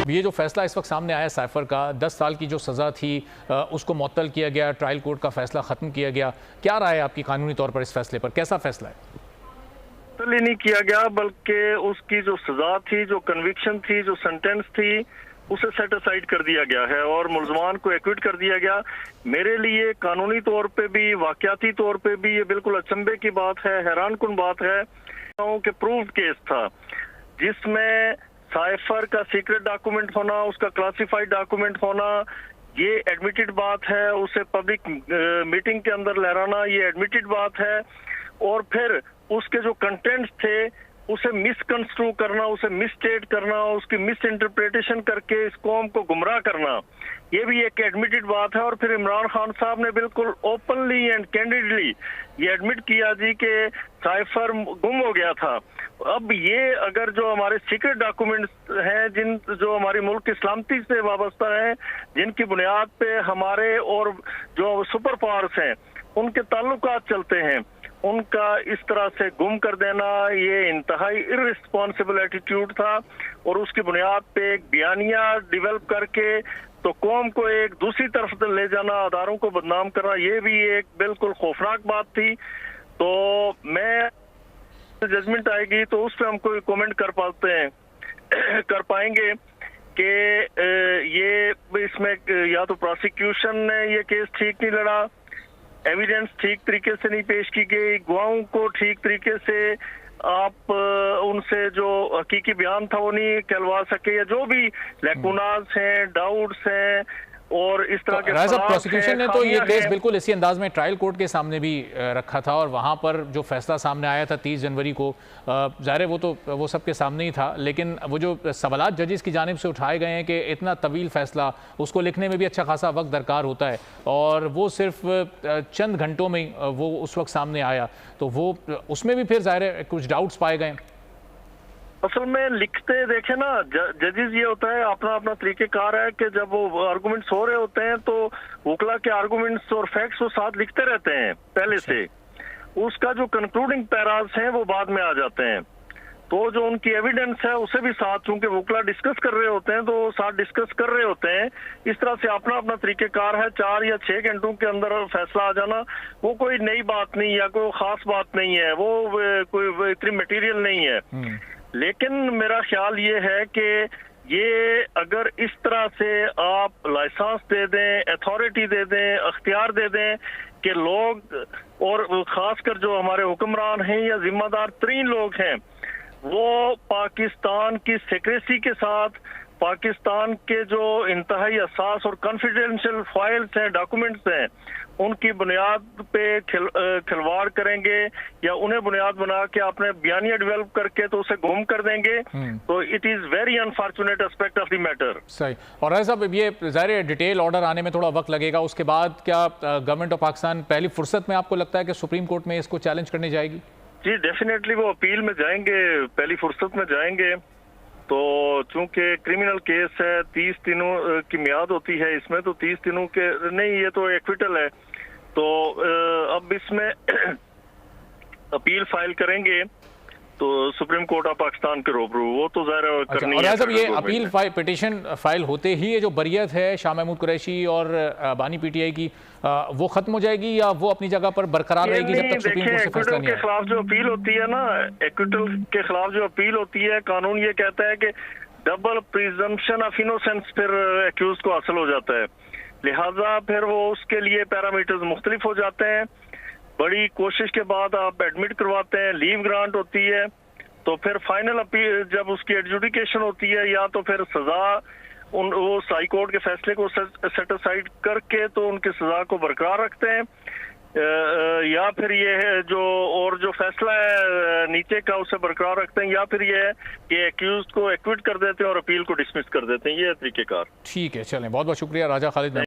ये जो फैसला इस वक्त सामने आया साइफर का, 10 साल की जो सज़ा थी उसको मुअत्तल किया गया, ट्रायल कोर्ट का फैसला ख़त्म किया गया। क्या राय है आपकी कानूनी तौर पर इस फैसले पर, कैसा फैसला है? मुअत्तल ही नहीं किया गया, बल्कि उसकी जो सजा थी, जो कन्विक्शन थी, जो सेंटेंस थी, उसे सेट असाइड कर दिया गया है और मुल्ज़मान को एक्विट कर दिया गया। मेरे लिए कानूनी तौर पे भी, वाक़याती तौर पे भी ये बिल्कुल अचंभे की बात है, हैरानकुन बात है कि प्रूव्ड केस था जिसमें साइफर का सीक्रेट डॉक्यूमेंट होना, उसका क्लासिफाइड डॉक्यूमेंट होना, ये एडमिटेड बात है। उसे पब्लिक मीटिंग के अंदर लहराना, ये एडमिटेड बात है। और फिर उसके जो कंटेंट्स थे उसे मिसकंस्ट्रू करना, उसे मिसस्टेट करना, उसकी मिस इंटरप्रिटेशन करके इस कौम को गुमराह करना, ये भी एक एडमिटेड बात है। और फिर इमरान खान साहब ने बिल्कुल ओपनली एंड कैंडिडली ये एडमिट किया जी कि साइफर गुम हो गया था। अब ये अगर जो हमारे सीक्रेट डॉक्यूमेंट्स हैं, जो हमारी मुल्क की सलामती से वाबस्ता है, जिनकी बुनियाद पे हमारे और जो सुपर पावर्स हैं उनके ताल्लुकात चलते हैं, उनका इस तरह से गुम कर देना ये इंतहाई इररिस्पॉन्सिबल एटीट्यूड था। और उसकी बुनियाद पे एक बयानिया डिवेल्प करके तो कौम को एक दूसरी तरफ ले जाना, अदारों को बदनाम करना, ये भी एक बिल्कुल खौफनाक बात थी। तो मैं जजमेंट आएगी तो उस पर हम कोई कमेंट कर पाते हैं कर पाएंगे कि ये इसमें या तो प्रोसिक्यूशन ने ये केस ठीक नहीं लड़ा, एविडेंस ठीक तरीके से नहीं पेश की गई, गवाहों को ठीक तरीके से आप उनसे जो हकीकी बयान था वो नहीं कहलवा सके, या जो भी लैकुनाज हैं, डाउट्स हैं और इस तरह के प्रोसिक्यूशन ने तो ये केस बिल्कुल इसी अंदाज में ट्रायल कोर्ट के सामने भी रखा था और वहाँ पर जो फैसला सामने आया था 30 जनवरी को, ज़ाहिर है वो सबके सामने ही था, लेकिन वो जो सवालात जजेस की जानिब से उठाए गए हैं कि इतना तवील फैसला, उसको लिखने में भी अच्छा खासा वक्त दरकार होता है और वो सिर्फ चंद घंटों में वो उस वक्त सामने आया, तो वो उसमें भी फिर ज़ाहिर है कुछ डाउट्स पाए गए। असल में लिखते देखे ना जजेस, ये होता है अपना अपना तरीकेकार है कि जब वो आर्गुमेंट्स हो रहे होते हैं तो वकला के आर्गुमेंट्स और फैक्ट्स वो साथ लिखते रहते हैं पहले से, उसका जो कंक्लूडिंग पैराज हैं वो बाद में आ जाते हैं। तो जो उनकी एविडेंस है उसे भी साथ, चूंकि वकला डिस्कस कर रहे होते हैं तो साथ डिस्कस कर रहे होते हैं। इस तरह से अपना अपना तरीकेकार है। 4 या 6 घंटों के अंदर फैसला आ जाना वो कोई नई बात नहीं या कोई खास बात नहीं है, वो कोई इतनी मटीरियल नहीं है। लेकिन मेरा ख्याल ये है कि ये अगर इस तरह से आप लाइसेंस दे दें, अथॉरिटी दे दें, अख्तियार दे दें कि लोग, और खासकर जो हमारे हुक्मरान हैं या जिम्मेदार तरीन लोग हैं, वो पाकिस्तान की सेक्रेसी के साथ पाकिस्तान के जो इंतहाई असास और कॉन्फिडेंशियल फाइल्स हैं, डॉक्यूमेंट्स हैं, उनकी बुनियाद पे खिलवाड़ करेंगे या उन्हें बुनियाद बना के आपने बयानिया डेवलप करके तो उसे गुम कर देंगे, तो it is very unfortunate aspect of the matter. सही। और राय साहब, ये ज़ाहिर डिटेल ऑर्डर आने में थोड़ा वक्त लगेगा, उसके बाद क्या गवर्नमेंट ऑफ पाकिस्तान पहली फुर्सत में आपको लगता है कि सुप्रीम कोर्ट में इसको चैलेंज करने जाएगी? जी डेफिनेटली वो अपील में जाएंगे, पहली फुर्सत में जाएंगे। तो चूंकि क्रिमिनल केस है, 30 दिनों की मियाद होती है इसमें, तो 30 दिनों के नहीं, ये तो एक्विटल है, तो अब इसमें अपील फाइल करेंगे तो सुप्रीम कोर्ट ऑफ पाकिस्तान के रूबरू, वो तो ज़ाहिर करनी है। और ये अपील पिटीशन फाइल होते ही ये जो बरियत है शाह महमूद कुरैशी और बानी पीटीआई की, वो खत्म हो जाएगी या वो अपनी जगह पर बरकरार रहेगी जब तक सुप्रीम कोर्ट से फैसला नहीं आए? के खिलाफ जो अपील होती है ना, एक्विटल के खिलाफ जो अपील होती है, कानून ये कहता है कि डबल प्रिजम्पशन ऑफ इनोसेंस फिर एक्यूज को हासिल हो जाता है, लिहाजा फिर वो उसके लिए पैरामीटर्स मुख्तलिफ हो जाते हैं। बड़ी कोशिश के बाद आप एडमिट करवाते हैं, लीव ग्रांट होती है, तो फिर फाइनल अपील जब उसकी एडजुडिकेशन होती है, या तो फिर सजा उस हाई कोर्ट के फैसले को सेट असाइड करके तो उनकी सजा को बरकरार रखते हैं, या फिर ये है जो फैसला है नीचे का उसे बरकरार रखते हैं, या फिर ये है कि एक्यूज को एक्विट कर देते हैं और अपील को डिसमिस कर देते हैं। ये तरीकेकार। ठीक है, चलें, बहुत बहुत शुक्रिया राजा खालिद।